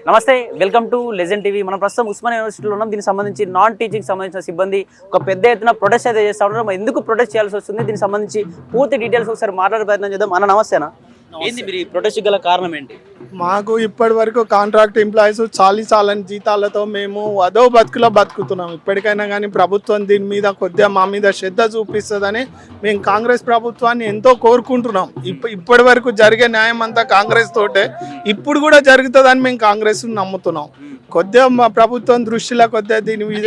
నమస్తే, welcome to legend TV. మనం ప్రస్తుతం ఉస్మానియా యూనివర్సిటీలో ఉన్నాం. దీనికి సంబంధించి నాన్ టీచింగ్ సంబంధించిన సిబ్బంది ఒక పెద్ద ఎత్తున ప్రొటెస్ట్ అయితే చేస్తూ ఉన్నారు. మరి ఎందుకు ప్రొటెస్ట్ చేయాల్సి వస్తుంది, దీనికి సంబంధించి పూర్తి డీటెయిల్స్ ఒకసారి మాట్లాడే ప్రయత్నం చేద్దాం. అన్న నమస్తేనా, ఏంది మీరు ఈ ప్రొటెస్ట్ గల కారణం ఏంటి? మాకు ఇప్పటి వరకు కాంట్రాక్ట్ ఎంప్లాయీస్ చాలని జీతాలతో మేము అదో బతుకులో బతుకుతున్నాం. ఇప్పటికైనా కానీ ప్రభుత్వం దీని మీద కొద్దిగా మా మీద శ్రద్ధ చూపిస్తుందని మేము కాంగ్రెస్ ప్రభుత్వాన్ని ఎంతో కోరుకుంటున్నాం. ఇప్పటి వరకు జరిగే న్యాయం అంతా కాంగ్రెస్ తోటే, ఇప్పుడు కూడా జరుగుతుందని మేము కాంగ్రెస్ నమ్ముతున్నాం. కొద్దిగా మా ప్రభుత్వం దృష్టిలో కొద్దిగా దీని మీద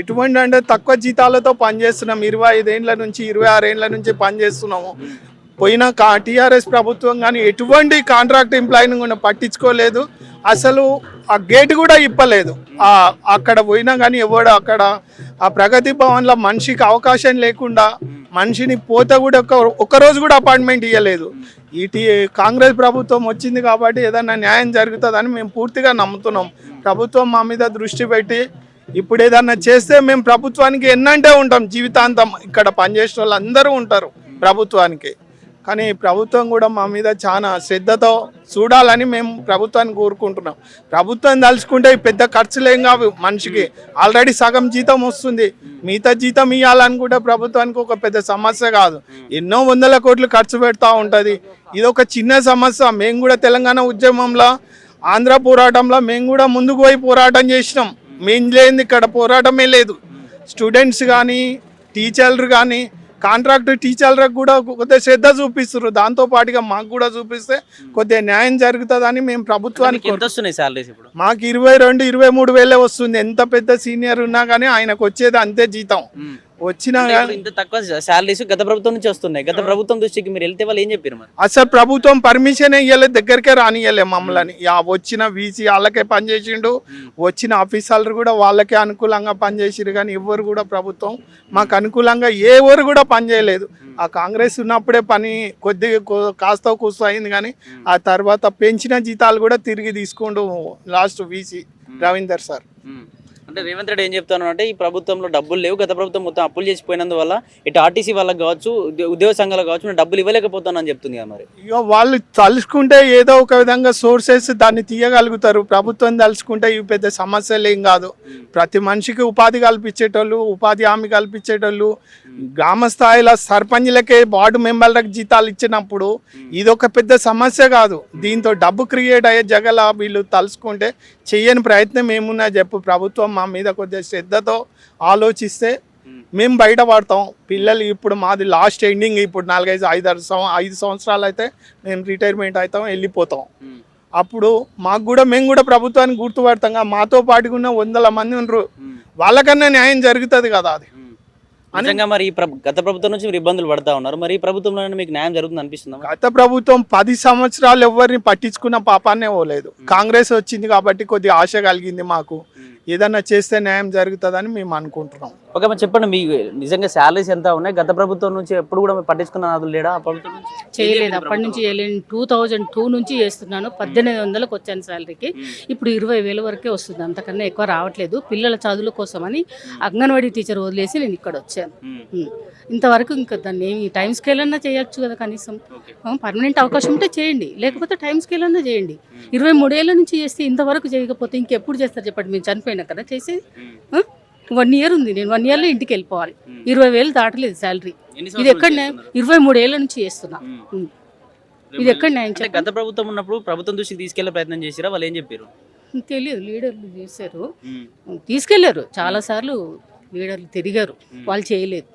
ఎటువంటి అంటే తక్కువ జీతాలతో పనిచేస్తున్నాం. 25 ఏళ్ళ నుంచి 26 ఏళ్ళ నుంచి పనిచేస్తున్నాము. పోయిన టీఆర్ఎస్ ప్రభుత్వం కానీ ఎటువంటి కాంట్రాక్ట్ ఎంప్లాయీని కూడా పట్టించుకోలేదు. అసలు ఆ గేట్ కూడా ఇప్పలేదు. అక్కడ పోయినా కానీ ఎవడు అక్కడ ఆ ప్రగతి భవన్లో మనిషికి అవకాశం లేకుండా మనిషిని పోతే కూడా ఒక్కరోజు కూడా అపాయింట్మెంట్ ఇవ్వలేదు. కాంగ్రెస్ ప్రభుత్వం వచ్చింది కాబట్టి ఏదైనా న్యాయం జరుగుతుందని మేము పూర్తిగా నమ్ముతున్నాం. ప్రభుత్వం మా మీద దృష్టి పెట్టి ఇప్పుడు ఏదన్నా చేస్తే మేము ప్రభుత్వానికి ఎన్నంటే ఉంటాం. జీవితాంతం ఇక్కడ పనిచేసిన వాళ్ళు అందరూ ఉంటారు ప్రభుత్వానికి. కానీ ప్రభుత్వం కూడా మా మీద చాలా శ్రద్ధతో చూడాలని మేము ప్రభుత్వాన్ని కోరుకుంటున్నాం. ప్రభుత్వం తలుచుకుంటే పెద్ద ఖర్చులేం కావు. మనిషికి ఆల్రెడీ సగం జీతం వస్తుంది, మిగతా జీతం ఇవ్వాలని కూడా ప్రభుత్వానికి ఒక పెద్ద సమస్య కాదు. ఎన్నో వందల కోట్లు ఖర్చు పెడతా ఉంటుంది. ఇది ఒక చిన్న సమస్య. మేము కూడా తెలంగాణ ఉద్యమంలో, ఆంధ్ర పోరాటంలో మేము కూడా ముందుకు పోయి పోరాటం చేసినాం. మేము లేని ఇక్కడ పోరాటమే లేదు. స్టూడెంట్స్ కానీ టీచర్లు కానీ కాంట్రాక్ట్ టీచర్లకు కూడా కొద్దిగా శ్రద్ధ చూపిస్తారు. దాంతో పాటుగా మాకు కూడా చూపిస్తే కొద్దిగా న్యాయం జరుగుతుందని మేము ప్రభుత్వానికి. మాకు 22-23 వేలే వస్తుంది. ఎంత పెద్ద సీనియర్ ఉన్నా కానీ ఆయనకు వచ్చేది అంతే జీతం. వచ్చినా ఇంత తక్కువ శాలరీస్ గత ప్రభుత్వం నుంచి వస్తున్నాయి. గత ప్రభుత్వం దృష్టికి మీరు వెళ్తే వాళ్ళు ఏం చెప్పారు? అసలు ప్రభుత్వం పర్మిషన్ ఇవ్వలేదు, దగ్గరికే రానియలే మమ్మల్ని. వచ్చిన వీసీ వాళ్ళకే పనిచేసిండు, వచ్చిన ఆఫీసర్లు కూడా వాళ్ళకే అనుకూలంగా పనిచేసిరు. కానీ ఎవరు కూడా ప్రభుత్వం మాకు అనుకూలంగా ఎవరు కూడా పనిచేయలేదు. ఆ కాంగ్రెస్ ఉన్నప్పుడే పని కొద్దిగా కాస్త కూస్త అయింది. కానీ ఆ తర్వాత పెంచిన జీతాలు కూడా తిరిగి తీసుకుంటూ లాస్ట్ వీసీ రవీందర్ సార్. అంటే రేవంత్ రెడ్డి ఏం చెప్తాను అంటే ఈ ప్రభుత్వంలో డబ్బులు లేవు, గత ప్రభుత్వం మొత్తం అప్పులు చేసిపోయినందువల్ల ఇటు ఆర్టీసీ వాళ్ళకి కావచ్చు, ఉద్యోగ సంఘాలకు కావచ్చు, నేను డబ్బులు ఇవ్వలేకపోతానని చెప్తుంది కదా. మరి ఇక వాళ్ళు తలుచుకుంటే ఏదో ఒక విధంగా సోర్సెస్ దాన్ని తీయగలుగుతారు. ప్రభుత్వం తలుచుకుంటే ఇవి పెద్ద సమస్యలు ఏం కాదు. ప్రతి మనిషికి ఉపాధి కల్పించేటోళ్ళు, ఉపాధి హామీ కల్పించేటోళ్ళు, గ్రామ స్థాయిలో సర్పంచ్లకే వార్డు మెంబర్లకు జీతాలు ఇచ్చినప్పుడు ఇదొక పెద్ద సమస్య కాదు. దీంతో డబ్బు క్రియేట్ అయ్యే జగల వీళ్ళు తలుచుకుంటే చెయ్యని ప్రయత్నం ఏమున్నా చెప్పు. ప్రభుత్వం మా మీద కొద్దిగా శ్రద్ధతో ఆలోచిస్తే మేము బయటపడతాం. పిల్లలు ఇప్పుడు మాది లాస్ట్ ఎండింగ్. ఇప్పుడు 4-5 సంవత్సరాలు అయితే మేము రిటైర్మెంట్ అవుతాం, వెళ్ళిపోతాం. అప్పుడు మేము కూడా ప్రభుత్వానికి గుర్తుపడతాం. మాతో పాటుగా ఉన్న 100 మంది ఉన్నారు, వాళ్ళకన్నా న్యాయం జరుగుతుంది కదా. అది నిజంగా మరి గత ప్రభుత్వం నుంచి మీరు ఇబ్బందులు పడతా ఉన్నారు. మరి ఈ ప్రభుత్వంలో మీకు న్యాయం జరుగుతుంది అనిపిస్తుంది? గత ప్రభుత్వం 10 సంవత్సరాలు ఎవరిని పట్టించుకున్న పాపాన్నే పోలేదు. కాంగ్రెస్ వచ్చింది కాబట్టి కొద్దిగా ఆశ కలిగింది మాకు, ఏదన్నా చేస్తే న్యాయం జరుగుతుందని మేము అనుకుంటున్నాం. ఓకే, మరి చెప్పండి, మీకు నిజంగా శాలరీస్ ఎంత ఉన్నాయి? గత ప్రభుత్వం నుంచి ఎప్పుడు కూడా పట్టించుకున్న నాదులు లేడా? ప్రభుత్వం చేయలేదు, అప్పటి నుంచి చేయలేదు. 2002 నుంచి చేస్తున్నాను. 1800లకు వచ్చాను శాలరీకి. ఇప్పుడు 20,000 వరకే వస్తుంది, అంతకన్నా ఎక్కువ రావట్లేదు. పిల్లల చదువుల కోసమని అంగన్వాడీ టీచర్ వదిలేసి నేను ఇక్కడ వచ్చాను. ఇంతవరకు ఇంకా దాన్ని ఏమి టైం స్కేల్ అన్నా చేయొచ్చు కదా. కనీసం పర్మనెంట్ అవకాశం ఉంటే చేయండి, లేకపోతే టైం స్కేల్ అన్నా చేయండి. 23 ఏళ్ళ నుంచి చేస్తే ఇంతవరకు చేయకపోతే ఇంకెప్పుడు చేస్తారు చెప్పండి? మేము చనిపోయినా కదా చేసేది. 1 ఇయర్ ఉంది, నేను 1 ఇయర్లో ఇంటికి వెళ్ళిపోవాలి. 20,000 దాటలేదు శాలరీ. ఇది ఎక్కడ న్యాయం? 23 ఏళ్ళ నుంచి చేస్తున్నా. ఇది ఎక్కడ న్యాయం? గత ప్రభుత్వం ఉన్నప్పుడు ప్రభుత్వం దృష్టికి తీసుకెళ్లే ప్రయత్నం చేసిరా? వాళ్ళు ఏం చెప్పారు తెలియదు. లీడర్లు చేశారు, తీసుకెళ్లారు, చాలా సార్లు లీడర్లు తిరిగారు, వాళ్ళు చేయలేదు.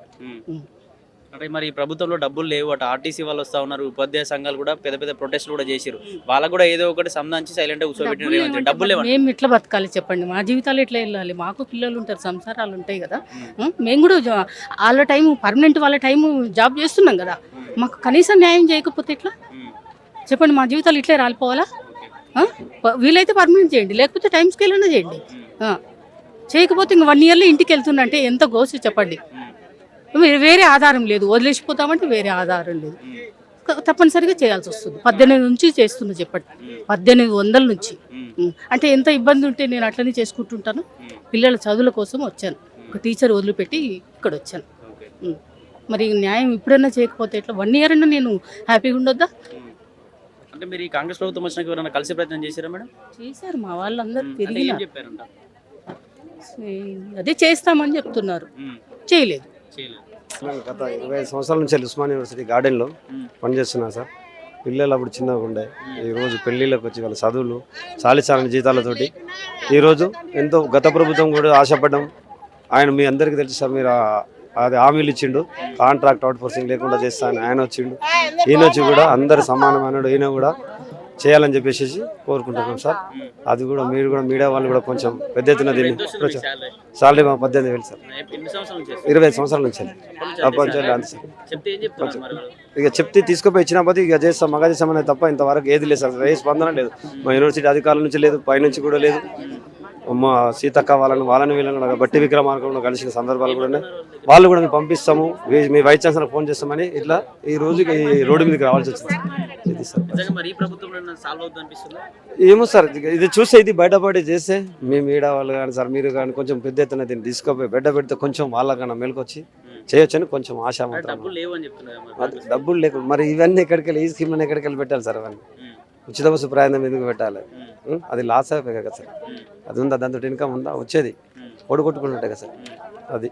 అంటే మరి ఈ ప్రభుత్వంలో డబ్బులు లేవు, అటు ఆర్టీసీ వాళ్ళు వస్తా ఉన్నారు, ఉపాధ్యాయ సంఘాలు కూడా పెద్ద పెద్ద ప్రొటెస్ట్లు కూడా చేశారు. వాళ్ళకు కూడా ఏదో ఒకటి సంబంధించి సైలెంట్ గా కూర్చోబెట్టిన డబ్బులు లేవు. మేము ఇట్లా బతకాలి చెప్పండి? మా జీవితాలు ఎట్లా వెళ్ళాలి? మాకు పిల్లలు ఉంటారు, సంసారాలు ఉంటాయి కదా. మేము కూడా వాళ్ళ టైం పర్మనెంట్ వాళ్ళ టైం జాబ్ చేస్తున్నాం కదా. మాకు కనీసం న్యాయం చేయకపోతే ఎట్లా చెప్పండి? మా జీవితాలు ఇట్లే రాలిపోవాలా? వీలైతే పర్మనెంట్ చేయండి, లేకపోతే టైం స్కేల్ అయినా చేయండి. చేయకపోతే ఇంక 1 ఇయర్లో ఇంటికి వెళ్తున్నంటే ఎంత గోసి చెప్పండి? వేరే ఆధారం లేదు, వదిలేసిపోతామంటే వేరే ఆధారం లేదు. తప్పనిసరిగా చేయాల్సి వస్తుంది. 18 నుంచి చేస్తున్నా చెప్పండి, 1800 నుంచి. అంటే ఎంత ఇబ్బంది ఉంటే నేను అట్లనే చేసుకుంటుంటాను. పిల్లల చదువుల కోసం వచ్చాను, ఒక టీచర్ వదిలిపెట్టి ఇక్కడ వచ్చాను. మరి న్యాయం ఇప్పుడైనా చేయకపోతే ఎట్లా? 1 ఇయర్ అన్నా నేను హ్యాపీగా ఉండొద్దా? అంటే మీరు ఈ కాంగ్రెస్ ప్రభుత్వం వచ్చినాక ఎవరైనా కలిసి ప్రయత్నం చేశారా మేడం? చేశారు మా వాళ్ళందరూ అంటే తిరిగి ఏం చెప్పారంట? అదే చేస్తామని చెప్తున్నారు, చేయలేదు. చేయలేదు. నేను గత 25 సంవత్సరాల నుంచి ఉస్మానియా యూనివర్సిటీ గార్డెన్లో పనిచేస్తున్నా సార్. పిల్లలు అప్పుడు చిన్నగా ఉండే, ఈరోజు పెళ్ళిళ్ళకి వచ్చి వాళ్ళ చదువులు చాలని జీతాలతోటి ఈరోజు ఎంతో గత ప్రభుత్వం కూడా ఆశపడ్డాం. ఆయన మీ అందరికీ తెలుసు సార్, మీరు అది హామీలు ఇచ్చిండు, కాంట్రాక్ట్ అవుట్ ఫోర్సింగ్ లేకుండా చేస్తా అని ఆయన వచ్చిండు. ఈయన వచ్చి కూడా అందరు సమానమైన ఈయన కూడా చేయాలని చెప్పేసి కోరుకుంటున్నాం సార్. అది కూడా మీరు కూడా మీడియా వాళ్ళు కూడా కొంచెం పెద్ద ఎత్తున దీన్ని సాలరీ 18,000 సార్. 25 సంవత్సరాల నుంచి అంతే సార్. ఇక చెప్తే తీసుకుపోయి ఇచ్చిన పోతే ఇక చేస్తాం మగ చేస్తామనే తప్ప ఇంతవరకు ఏది లేదు సార్. ఏ స్పందన లేదు, మా యూనివర్సిటీ అధికారుల నుంచి లేదు, పైనుంచి కూడా లేదు. మా సీతక్క వాళ్ళని వీళ్ళని కూడా బట్టి విక్రమార్కంలో కలిసిన సందర్భాలు కూడా ఉన్నాయి. వాళ్ళు కూడా మేము పంపిస్తాము, మీ వైస్ ఛాన్సలర్ ఫోన్ చేస్తామని ఇట్లా ఈ రోజుకి ఈ రోడ్డు మీదకి రావాల్సి వచ్చింది. ఏమో సార్, ఇది చూస్తే ఇది బయటపడి చేస్తే మీ మీడియా వాళ్ళు కానీ సార్ మీరు కానీ కొంచెం పెద్ద ఎత్తున దీన్ని తీసుకుపోయి బెడ్డ పెడితే కొంచెం వాళ్ళకన్నా మేలుకొచ్చి చేయొచ్చని కొంచెం ఆశ. డబ్బులు లేకుండా మరి ఇవన్నీ ఎక్కడికి వెళ్ళి ఈ స్కీమ్లను ఎక్కడికి వెళ్ళి పెట్టాలి సార్? అవన్నీ ఉచిత బస్సు ప్రయాణం ఎందుకు పెట్టాలి? అది లాస్ అయిపోయి కదా సార్. అది ఉందా, దాంతో ఇన్కమ్ ఉందా? వచ్చేది కొట్టుకుంటుంటే కదా సార్. అది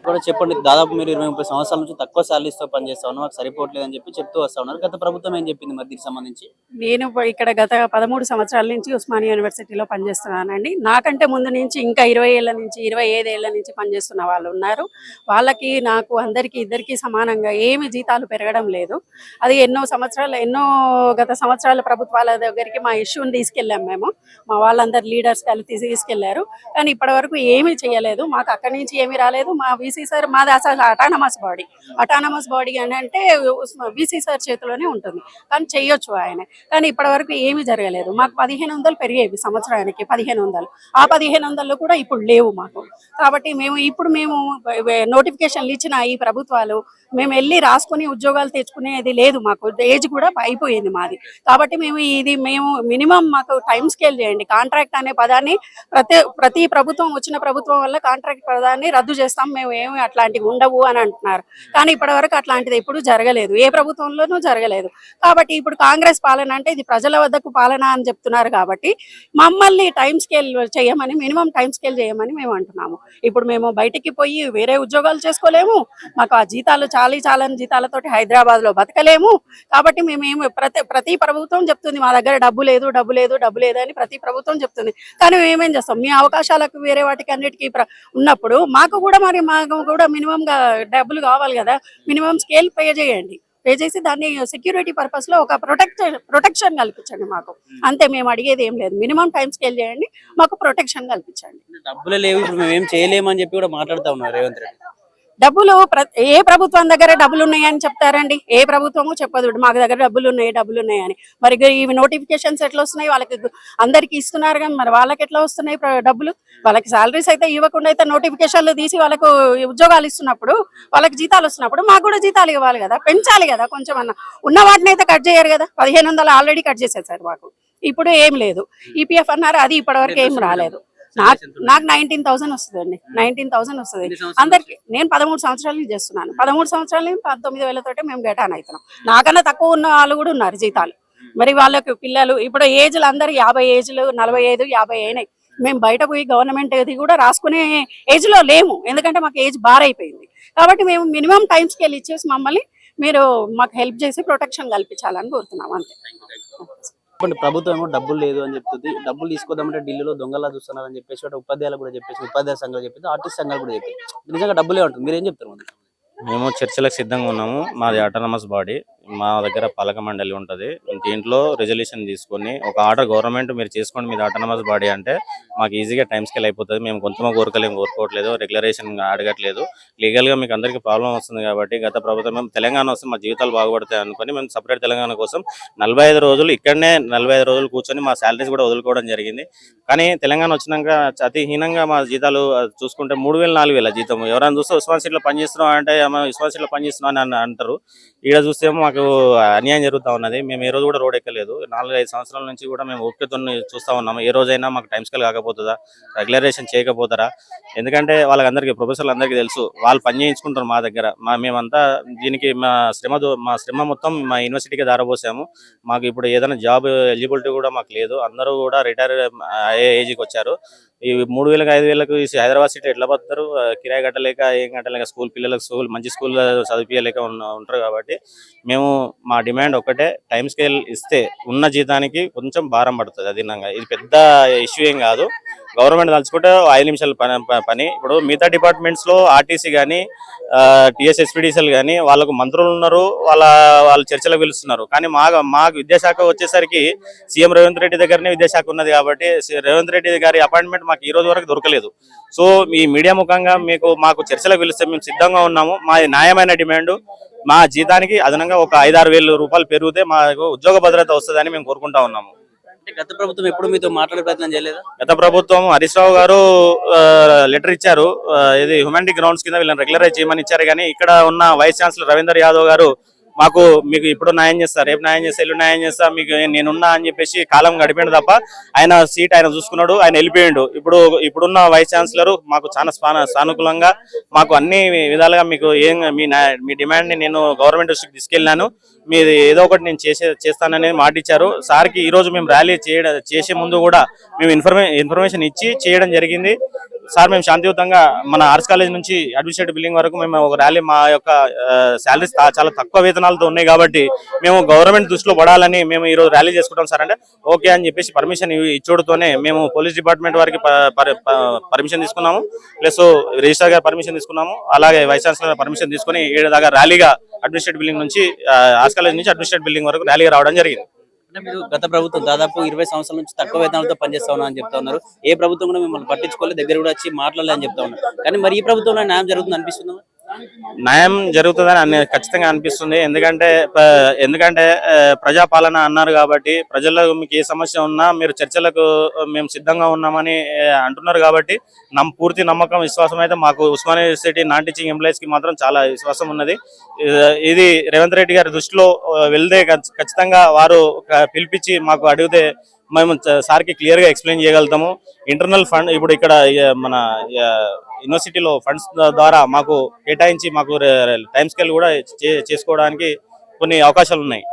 కూడా చెప్పండి. దాదాపు మీరు 20-30 సంవత్సరాల నుంచి తక్కువ శాలరీస్తో పనిచేస్తా ఉన్నారు, మాకు సరిపోవట్లేదు అని చెప్పి చెప్తూ వస్తా ఉన్నారు. గత ప్రభుత్వం ఏం చెప్పింది మరి దీనికి సంబంధించి? నేను ఇక్కడ గత 13 సంవత్సరాల నుంచి ఉస్మానియా యూనివర్సిటీలో పనిచేస్తున్నానండి. నాకంటే ముందు నుంచి ఇంకా 20 ఏళ్ల నుంచి 25 ఏళ్ల నుంచి పనిచేస్తున్న వాళ్ళు ఉన్నారు. వాళ్ళకి నాకు అందరికీ ఇద్దరికి సమానంగా ఏమి జీతాలు పెరగడం లేదు. అది ఎన్నో గత సంవత్సరాల ప్రభుత్వాల దగ్గరికి మా ఇష్యూని తీసుకెళ్ళాం మేము. మా వాళ్ళందరు లీడర్స్ కలిసి తీసుకెళ్లారు, కానీ ఇప్పటి వరకు ఏమీ చేయలేదు. మాకు అక్కడి నుంచి ఏమీ రాలేదు. మా వీసీ సార్, మాది అసలు అటానమస్ బాడీ అని అంటే వీసీ సార్ చేతిలోనే ఉంటుంది, కానీ చెయ్యొచ్చు ఆయన. కానీ ఇప్పటి వరకు ఏమీ జరగలేదు. మాకు 1500 పెరిగేవి సంవత్సరానికి, 1500. ఆ 1500 కూడా ఇప్పుడు లేవు మాకు. కాబట్టి మేము నోటిఫికేషన్లు ఇచ్చిన ఈ ప్రభుత్వాలు మేము వెళ్ళి రాసుకుని ఉద్యోగాలు తెచ్చుకునేది లేదు. మాకు ఏజ్ కూడా అయిపోయింది మాది. కాబట్టి మేము మినిమం మాకు టైం స్కేల్ చేయండి. కాంట్రాక్ట్ అనే పదాన్ని ప్రతి ప్రభుత్వం వచ్చిన ప్రభుత్వం వల్ల కాంట్రాక్ట్ పదాన్ని రద్దు చేస్తాం, మేము ఏమి అట్లాంటివి ఉండవు అని అంటున్నారు. కానీ ఇప్పటి వరకు అట్లాంటిది ఎప్పుడు జరగలేదు, ఏ ప్రభుత్వంలోనూ జరగలేదు. కాబట్టి ఇప్పుడు కాంగ్రెస్ పాలన అంటే ఇది ప్రజల వద్దకు పాలన అని చెప్తున్నారు. కాబట్టి మమ్మల్ని టైం స్కేల్ చేయమని, మినిమం టైం స్కేల్ చేయమని మేము అంటున్నాము. ఇప్పుడు మేము బయటికి పోయి వేరే ఉద్యోగాలు చేసుకోలేము, మాకు ఆ జీతాలు చాలని జీతాలతోటి హైదరాబాద్ లో బతకలేము. కాబట్టి ప్రతి ప్రభుత్వం చెప్తుంది మా దగ్గర డబ్బు లేదు అని ప్రతి ప్రభుత్వం చెప్తుంది. కానీ మేమేం చేస్తాం? మీ అవకాశాలకు వేరే వాటికి అన్నిటికీ ఉన్నప్పుడు మాకు కూడా మినిమం గా డబ్బులు కావాలి కదా. మినిమం స్కేల్ పే చేయండి, పే చేసి దాన్ని సెక్యూరిటీ పర్పస్ లో ఒక ప్రొటెక్షన్ కల్పించండి మాకు. అంతే, మేము అడిగేది ఏం లేదు. మినిమం టైం స్కేల్ చేయండి, మాకు ప్రొటెక్షన్ కల్పించండి. డబ్బులు లేవు, ఇప్పుడు మేము ఏం చేయలేమని చెప్పి కూడా మాట్లాడుతా ఉన్నారు రేవంత్ రెడ్డి. డబ్బులు ఏ ప్రభుత్వం దగ్గర డబ్బులు ఉన్నాయని చెప్తారండి? ఏ ప్రభుత్వము చెప్పదు మాకు దగ్గర డబ్బులు ఉన్నాయి అని. మరి ఇవి నోటిఫికేషన్స్ ఎట్లా వస్తున్నాయి? వాళ్ళకి అందరికి ఇస్తున్నారు కానీ మరి వాళ్ళకి ఎట్లా వస్తున్నాయి డబ్బులు? వాళ్ళకి సాలరీస్ అయితే ఇవ్వకుండా అయితే నోటిఫికేషన్లు తీసి వాళ్ళకు ఉద్యోగాలు ఇస్తున్నప్పుడు, వాళ్ళకి జీతాలు వస్తున్నప్పుడు మాకు కూడా జీతాలు ఇవ్వాలి కదా, పెంచాలి కదా. కొంచెం అన్న ఉన్న వాటిని అయితే కట్ చేయరు కదా. 1500 ఆల్రెడీ కట్ చేసేసారు మాకు. ఇప్పుడు ఏం లేదు. ఈపీఎఫ్ అన్నారు, అది ఇప్పటివరకు ఏం రాలేదు. నాకు 19,000 వస్తుందండి. 19,000 వస్తుంది అందరికి. నేను 13 సంవత్సరాల నుంచి చేస్తున్నాను. 13 సంవత్సరాల నుంచి 19,000 తోటి మేము గెటాన్ అవుతున్నాం. నాకన్నా తక్కువ ఉన్న వాళ్ళు కూడా ఉన్నారు జీతాలు. మరి వాళ్ళకి పిల్లలు ఇప్పుడు ఏజ్లు అందరు 50 ఏజ్లు, 45, 50 అయినాయి. మేము బయట పోయి గవర్నమెంట్ అది కూడా రాసుకునే ఏజ్ లో లేము, ఎందుకంటే మాకు ఏజ్ బార్ అయిపోయింది. కాబట్టి మేము మినిమం టైం స్కేల్ ఇచ్చేసి మమ్మల్ని మీరు మాకు హెల్ప్ చేసి ప్రొటెక్షన్ కల్పించాలని కోరుతున్నాం, అంతే. ప్రభుత్వం ఏమో డబ్బులు లేదు అని చెప్తుంది. డబ్బులు తీసుకోదామంటే ఢిల్లీలో దొంగలా చూస్తున్నారని చెప్పేసి ఉపాధ్యాయులు కూడా చెప్పేసి, ఉపాధ్యాయ సంఘాలు చెప్పేసి, ఆర్టిస్ట్ సంఘాలు కూడా చెప్పేసి నిజంగా డబ్బులే ఉంటుంది. మీరేం చెప్తారు? మేము చర్చలకు సిద్ధంగా ఉన్నాము. మాది ఆటోనమస్ బాడీ, మా దగ్గర పాలక మండలి ఉంటుంది. దీంట్లో రిజల్యూషన్ తీసుకొని ఒక ఆర్డర్ గవర్నమెంట్ మీరు చేసుకోండి మీది ఆటోనమస్ బాడీ అంటే మాకు ఈజీగా టైం స్కేల్ అయిపోతుంది. మేము కొంతమో కోరుకోవట్లేదు, రెగ్యులరేషన్ అడగట్లేదు. లీగల్గా మీకు అందరికీ ప్రాబ్లం వస్తుంది కాబట్టి గత ప్రభుత్వం మేము తెలంగాణ వస్తే మా జీవితాలు బాగుపడతాయి అనుకుని మేము సపరేట్ తెలంగాణ కోసం 45 రోజులు ఇక్కడనే 45 రోజులు కూర్చొని మా శాలరీస్ కూడా వదులుకోవడం జరిగింది. కానీ తెలంగాణ వచ్చినాక అతి హీనంగా మా జీతాలు చూసుకుంటే 3,000, 4,000 జీతం. ఎవరైనా చూస్తే ఉస్మాన్ సిటీలో పనిచేస్తున్నాం అంటే మేము యూనివర్సిటీలో పనిచేస్తున్నాం అని అంటారు. ఈడ చూస్తే మాకు అన్యాయం జరుగుతూ ఉన్నది. మేము ఏ రోజు కూడా రోడ్ ఎక్కలేదు. 4-5 సంవత్సరాల నుంచి కూడా మేము ఓపికతో చూస్తూ ఉన్నాము. ఏ రోజైనా మాకు టైం స్కేల్ కాకపోతుందా, రెగ్యులరేషన్ చేయకపోతారా? ఎందుకంటే వాళ్ళందరికీ ప్రొఫెసర్లు అందరికీ తెలుసు, వాళ్ళు పని చేయించుకుంటారు మా దగ్గర. మేమంతా దీనికి మా శ్రమ మొత్తం మా యూనివర్సిటీకి దారపోసాము. మాకు ఇప్పుడు ఏదైనా జాబ్ ఎలిజిబిలిటీ కూడా మాకు లేదు. అందరూ కూడా రిటైర్ అయ్యే ఏజ్కి వచ్చారు. ఈ 3000-5000కు హైదరాబాద్ సిటీ ఎట్లా పడతారు? కిరాయి కట్టలేక ఏం కట్టలేక పిల్లలకు మంచి స్కూల్ చదివించలేక ఉంటారు. కాబట్టి మేము మా డిమాండ్ ఒకటే, టైం స్కేల్ ఇస్తే ఉన్న జీతానికి కొంచెం భారం పడుతుంది అదనంగా. ఇది పెద్ద ఇష్యూ ఏం కాదు. గవర్నమెంట్ తలుచుకుంటే 5 నిమిషాల పని. ఇప్పుడు మిగతా డిపార్ట్మెంట్స్ లో ఆర్టీసీ కానీ టీఎస్ఎస్పీడీసీలు కానీ వాళ్ళకు మంత్రులు ఉన్నారు, వాళ్ళు చర్చలకు పిలుస్తున్నారు. కానీ మాకు విద్యాశాఖ వచ్చేసరికి సీఎం రేవంత్ రెడ్డి దగ్గరనే విద్యాశాఖ ఉన్నది. కాబట్టి రేవంత్ రెడ్డి గారి అపాయింట్మెంట్ మాకు ఈ రోజు వరకు దొరకలేదు. సో ఈ మీడియా ముఖంగా మాకు చర్చలకు పిలిస్తే మేము సిద్ధంగా ఉన్నాము. మా న్యాయమైన డిమాండ్, మా జీతానికి అదనంగా ఒక 5-6 వేల రూపాయలు పెరిగితే మాకు ఉద్యోగ భద్రత వస్తుందని మేము కోరుకుంటా ఉన్నాము. గత ప్రభుత్వం ఎప్పుడు మీతో మాట్లాడే ప్రయత్నం చేయలేదా? గత ప్రభుత్వం హరీష్ రావు గారు లెటర్ ఇచ్చారు, ఇది హ్యూమానిటీ గ్రౌండ్స్ కింద వీళ్ళని రెగ్యులరైజ్ చేయమని ఇచ్చారు. కానీ ఇక్కడ ఉన్న వైస్ ఛాన్సలర్ రవీందర్ యాదవ్ గారు మీకు ఇప్పుడు న్యాయం చేస్తా, రేపు న్యాయం చేస్తా, ఎల్లు న్యాయం చేస్తా, మీకు నేనున్నా అని చెప్పేసి కాలం గడిపోయిండు తప్ప ఆయన సీట్ ఆయన చూసుకున్నాడు, ఆయన వెళ్ళిపోయిండు. ఇప్పుడున్న వైస్ ఛాన్సలర్ మాకు చాలా సానుకూలంగా, మాకు అన్ని విధాలుగా మీకు మీ డిమాండ్ ని నేను గవర్నమెంట్ దృష్టికి తీసుకెళ్ళినాను, మీది ఏదో ఒకటి నేను చేస్తానని మాట ఇచ్చారు. సార్కి ఈ రోజు మేము ర్యాలీ చేసే ముందు కూడా మేము ఇన్ఫర్మేషన్ ఇచ్చి చేయడం జరిగింది. సార్ మేము శాంతియుతంగా మన ఆర్ట్స్ కాలేజ్ నుంచి అడ్మినిస్ట్రేటివ్ బిల్డింగ్ వరకు మేము ఒక ర్యాలీ, మా యొక్క శాలరీస్ చాలా తక్కువ వేతనాలతో ఉన్నాయి కాబట్టి మేము గవర్నమెంట్ దృష్టిలో పడాలని మేము ఈ రోజు ర్యాలీ చేసుకుంటాం సార్ అంటే ఓకే అని చెప్పేసి పర్మిషన్ ఇచ్చోడుతోనే మేము పోలీస్ డిపార్ట్మెంట్ వారికి పర్మిషన్ తీసుకున్నాము, ప్లస్ రిజిస్టర్ గారు పర్మిషన్ తీసుకున్నాము, అలాగే వైస్ ఛాన్సలర్ పర్మిషన్ తీసుకుని 7 దాకా ర్యాలీగా అడ్మినిస్ట్రేటివ్ బిల్డింగ్ నుంచి ఆర్ట్స్ కాలేజ్ నుంచి అడ్మినిస్ట్రేటివ్ బిల్డింగ్ వరకు ర్యాలీగా రావడం జరిగింది. అంటే మీరు గత ప్రభుత్వం దాదాపు 20 సంవత్సరాల నుంచి తక్కువ వేతనాలతో పనిచేస్తా ఉన్నా అని చెప్తా ఉన్నారు. ఏ ప్రభుత్వం కూడా మిమ్మల్ని పట్టించుకోలేదు, దగ్గర కూడా వచ్చి మాట్లాడలే అని చెప్తా ఉన్నారు. కానీ మరి ఈ ప్రభుత్వంలో న్యాయం జరుగుతుంది అనిపిస్తుంది? న్యాయం జరుగుతుందని ఖచ్చితంగా అనిపిస్తుంది. ఎందుకంటే ప్రజాపాలన అన్నారు కాబట్టి ప్రజల్లో మీకు ఏ సమస్య ఉన్నా మీరు చర్చలకు మేము సిద్ధంగా ఉన్నామని అంటున్నారు. కాబట్టి పూర్తి నమ్మకం, విశ్వాసం అయితే మాకు Osmania university non teaching employees కి మాత్రం చాలా విశ్వాసం ఉన్నది. ఇది రేవంత్ రెడ్డి గారి దృష్టిలో వెళ్తే ఖచ్చితంగా వారు పిలిపించి మాకు అడిగితే మేము సార్కి క్లియర్ గా ఎక్స్ప్లెయిన్ చేయగలుగుతాము. ఇంటర్నల్ ఫండ్ ఇప్పుడు ఇక్కడ మన యూనివర్సిటీలో ఫండ్స్ ద్వారా మాకు కేటాయించి మాకు టైం స్కేల్ కూడా చేసుకోవడానికి కొన్ని అవకాశాలు ఉన్నాయి.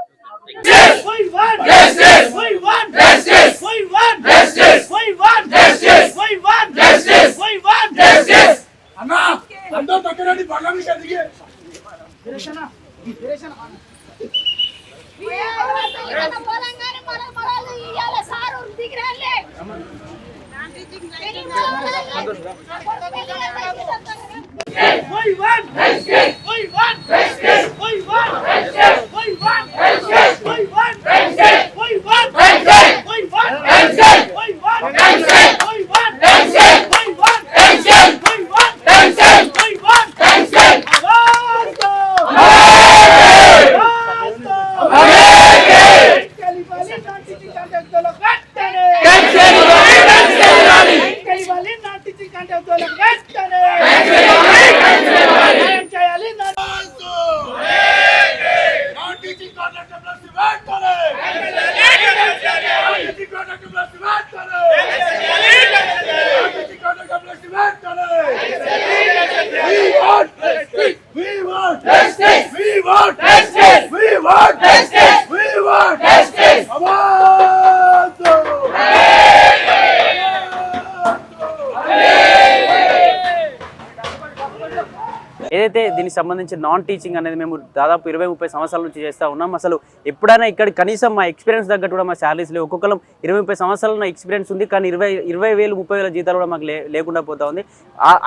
ఏదైతే దీనికి సంబంధించి నాన్ టీచింగ్ అనేది మేము దాదాపు 20-30 సంవత్సరాల నుంచి చేస్తూ ఉన్నాం. అసలు ఎప్పుడైనా ఇక్కడ కనీసం మా ఎక్స్పీరియన్స్ తగ్గట్టు కూడా మా శాలరీస్ లేవు. ఒక్కొక్కరు 20-30 సంవత్సరాల ఎక్స్పీరియన్స్ ఉంది, కానీ 20,000-30,000 జీతాలు కూడా మాకు లేకుండా పోతా ఉంది.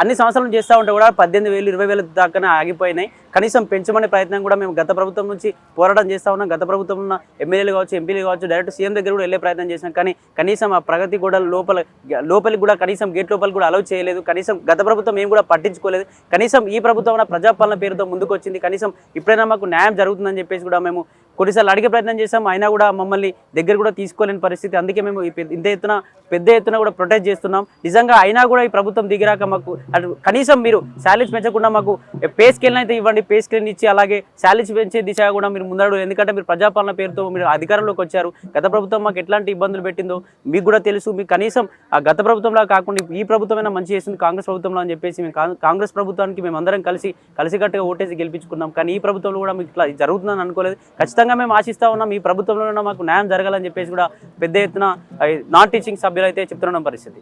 అన్ని సంవత్సరాలు చేస్తూ ఉంటే కూడా 18,000-20,000 దాకానే ఆగిపోయినాయి. కనీసం పెంచమనే ప్రయత్నం కూడా మేము గత ప్రభుత్వం నుంచి పోరాటం చేస్తూ ఉన్నాం. గత ప్రభుత్వం ఉన్న ఎమ్మెల్యేలు కావచ్చు, ఎంపీలు కావచ్చు, డైరెక్ట్ సీఎం దగ్గర కూడా వెళ్ళే ప్రయత్నం చేసినాం. కానీ కనీసం ఆ ప్రగతి కూడా లోపలికి కూడా కనీసం గేట్ లోపలికి కూడా అలౌ చేయలేదు. కనీసం గత ప్రభుత్వం మేము కూడా పట్టించుకోలేదు. కనీసం ఈ ప్రభుత్వం ప్రజాపాలన పేరుతో ముందుకు వచ్చింది. కనీసం ఇప్పుడైనా మాకు న్యాయం జరుగుతుందని చెప్పేసి కూడా మేము కొన్నిసార్లు అడిగే ప్రయత్నం చేసాం, అయినా కూడా మమ్మల్ని దగ్గర కూడా తీసుకోలేని పరిస్థితి. అందుకే మేము పెద్ద ఎత్తున కూడా ప్రొటెస్ట్ చేస్తున్నాం. నిజంగా అయినా కూడా ఈ ప్రభుత్వం దిగిరాక మాకు కనీసం మీరు శాలరీస్ పెంచకుండా మాకు పే స్కేల్ అయితే ఇవ్వండి, పే స్కేల్ ఇచ్చి అలాగే శాలరీస్ పెంచే దిశగా కూడా మీరు ముందడు. ఎందుకంటే మీరు ప్రజాపాలన పేరుతో మీరు అధికారంలోకి వచ్చారు. గత ప్రభుత్వం మాకు ఎట్లాంటి ఇబ్బందులు పెట్టిందో మీకు కూడా తెలుసు. మీకు కనీసం ఆ గత ప్రభుత్వంలా కాకుండా ఈ ప్రభుత్వమైనా మంచి చేస్తుంది కాంగ్రెస్ ప్రభుత్వంలో అని చెప్పేసి మేము కాంగ్రెస్ ప్రభుత్వానికి మేము అందరం కలిసికట్టుగా ఓటేసి గెలిపించుకున్నాం. కానీ ఈ ప్రభుత్వంలో కూడా మీకు ఇట్లా జరుగుతుందని అనుకోలేదు. ఖచ్చితంగా మేము ఆశిస్తా ఉన్నాం ఈ ప్రభుత్వంలో మాకు న్యాయం జరగాలని చెప్పేసి కూడా పెద్ద ఎత్తున నాన్ టీచింగ్ సభ్యులు అయితే చెప్తున్న పరిస్థితి.